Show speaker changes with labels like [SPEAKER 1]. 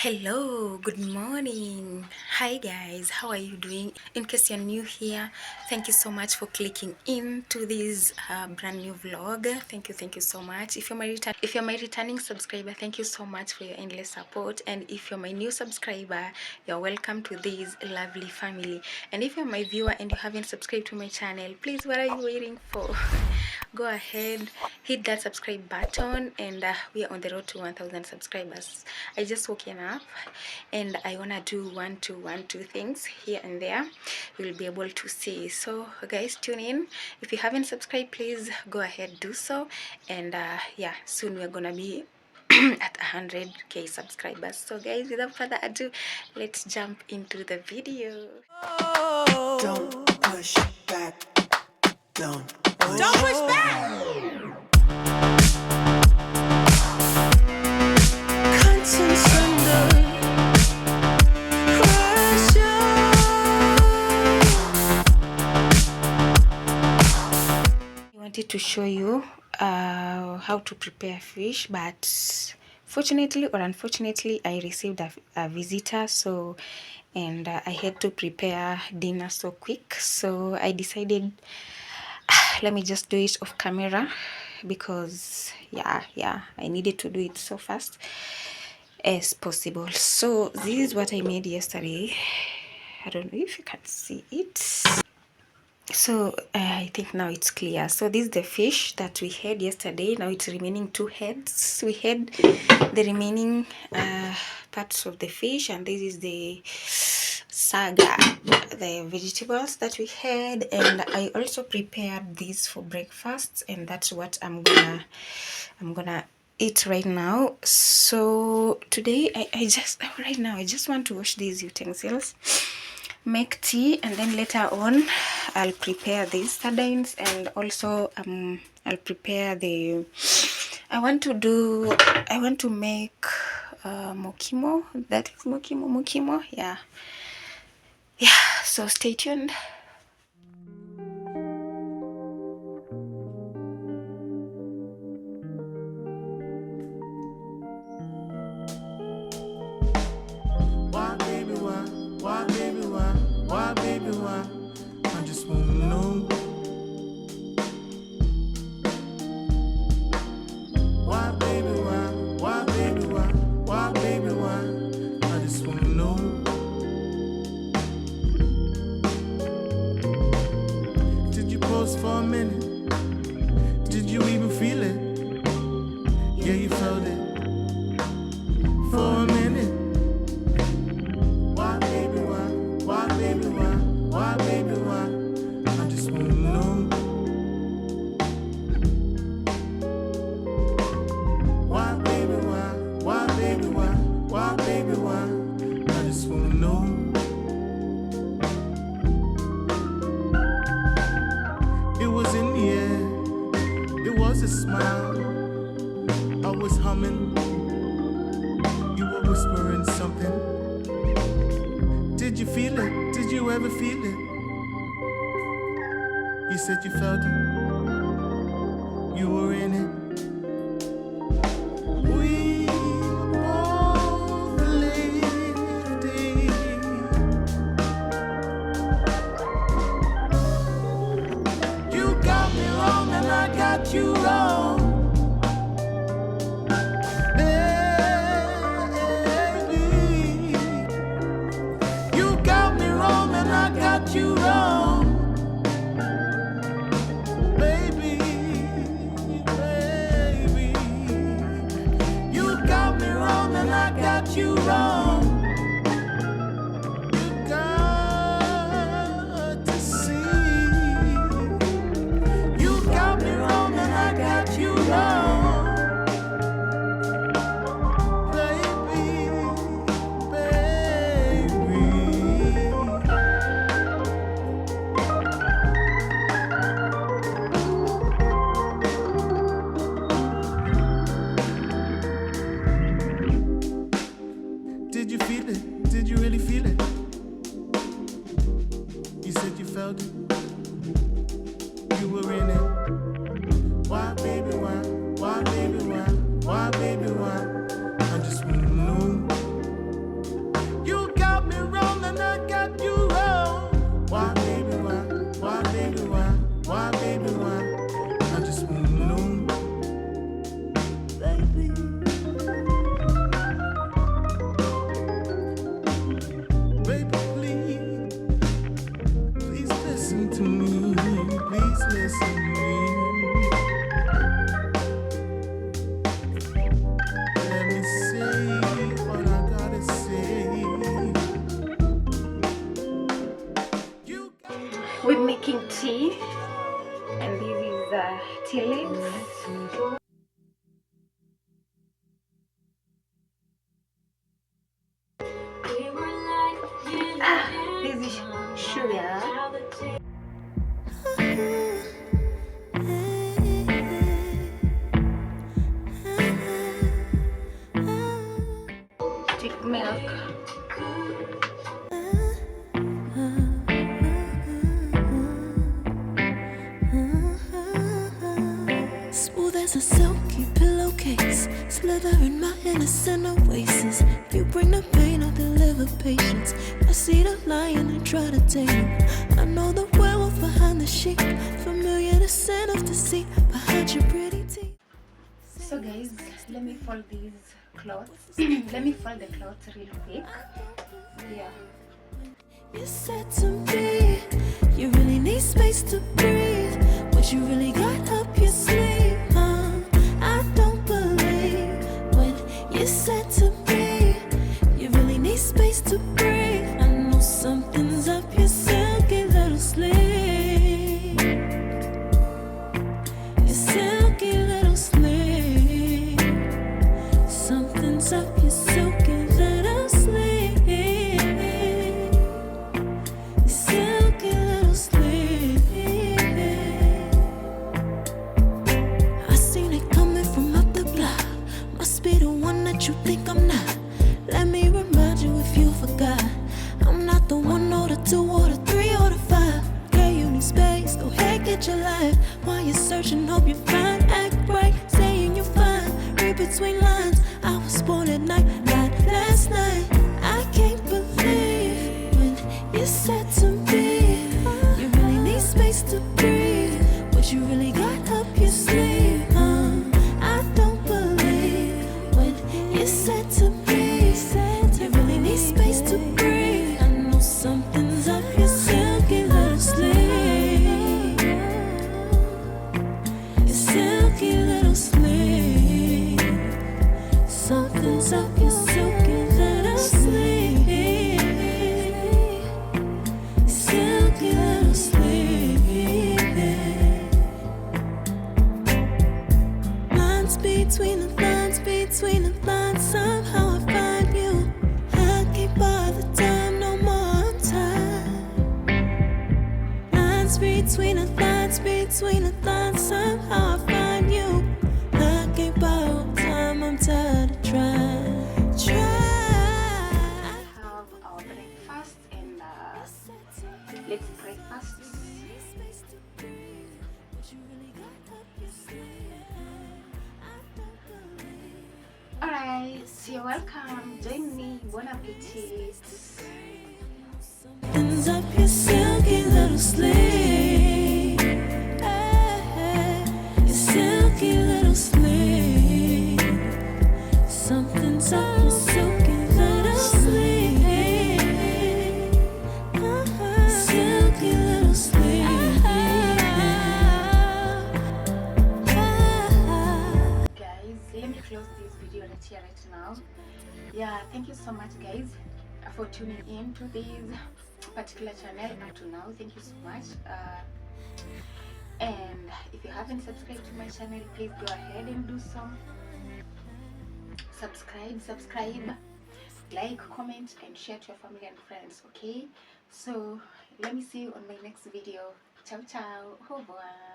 [SPEAKER 1] Hello, good morning. Hi guys, how are you doing? In case you're new here, thank you so much for clicking into this brand new vlog. Thank you so much. If you're my returning subscriber, thank you so much for your endless support. And if you're my new subscriber, you're welcome to this lovely family. And if you're my viewer and you haven't subscribed to my channel, please, what are you waiting for? Go ahead, hit that subscribe button, and we are on the road to 1000 subscribers. I just woken up and I wanna do one two things here and there. You'll be able to see. So guys, tune in. If you haven't subscribed, please go ahead, do so. And yeah, soon we're gonna be at 100k subscribers. So guys, without further ado, let's jump into the video.
[SPEAKER 2] Don't push back. Don't push back. Conscience under pressure.
[SPEAKER 1] I wanted to show you how to prepare fish, but fortunately or unfortunately I received a visitor, so and I had to prepare dinner so quick, so I decided let me just do it off camera because yeah I needed to do it so fast as possible. So this is what I made yesterday. I don't know if you can see it. So I think now it's clear. So this is the fish that we had yesterday. Now it's remaining two heads. We had the remaining parts of the fish, and this is the saga, the vegetables that we had. And I also prepared this for breakfast, and that's what I'm gonna eat right now. So today I just want to wash these utensils, make tea, and then later on I'll prepare these sardines, and also I'll prepare the I want to make mokimo. That is mokimo, yeah. So stay tuned.
[SPEAKER 2] Why, baby, why? Why, baby, why? Why, baby, why? I just wanna know. Why, baby, why? Why, baby, why? Why, baby, why? I just wanna know. Did you pause for a minute? Did you even feel it? Yeah, you felt it. For a minute. Why, baby, why? Why, baby, why? Why, baby, why? I just wanna know. Why, baby, why? Why, baby, why? Why, baby, why? I just wanna know. It was in the air. It was a smile. I was humming. You were whispering something. Did you feel it? Did you ever feel it? You said you felt it. You were in it. We both lived it. You got me wrong and I got you wrong. Baby, you got me wrong and I got you wrong. Baby, baby, you got me wrong and I got you wrong. You got to see. You got me wrong and I got you wrong. Baby, baby. Did you feel it? Did you really feel it? You said you felt it. You were in it. Why, baby, why? Why, baby, why? Why, baby, why? I just wanna know.
[SPEAKER 1] tea leaves. This is sugar. Thick milk.
[SPEAKER 2] Smooth as a silky pillowcase, slither in my innocent oasis. You bring the pain, I deliver patience. I see the lion and try to tame him. I know the werewolf behind the sheep, familiar the scent of deceit behind your pretty teeth.
[SPEAKER 1] So guys, let me fold these clothes. Let me fold the clothes real quick. Yeah.
[SPEAKER 2] You said to me, you really need space to breathe. What you really got up your sleeve, huh? I don't believe when you said to me, you really need space to breathe. I know something's up your silky little sleeve. Your silky little sleeve. Something's up your silky little sleeve. Silky little sleeve. I seen it coming from up the block. Must be the one that you think I'm not. Let me remind you if you forgot. I'm not the one or the two or the three or the five. Girl, you need space. Go ahead, get your life. While you're searching, hope you find. Act right, saying you're fine. Read between lines. I was born at night, not last night. I can't believe when you said to me, you really need space to breathe. What you really got up your sleeve, huh? I don't believe when you said to me, you really need space to breathe. I know something's up your silky little sleeve. Your silky little sleeve. Something's up your silky little sleeve. Silky little sleeve. Lines between the lines, between the lines. Somehow I find you. I can't buy the time, no more time. Lines between the lines, between the lines. Somehow I find you. I can't borrow time, I'm tired of trying.
[SPEAKER 1] Have our breakfast and let's breakfast. Alright, so you're welcome. Join me. Bon appetit.
[SPEAKER 2] Something's up your silky little sleeve. Your silky little sleeve. Something's up your silky little sleeve. Silky little sleeve.
[SPEAKER 1] Guys, let me close this video right here right now. Yeah, thank you so much guys for tuning in to this particular channel up to now. Thank you so much. And if you haven't subscribed to my channel, please go ahead and do so. Subscribe, like, comment, and share to your family and friends. Okay, so let me see you on my next video. Ciao ciao. Au revoir.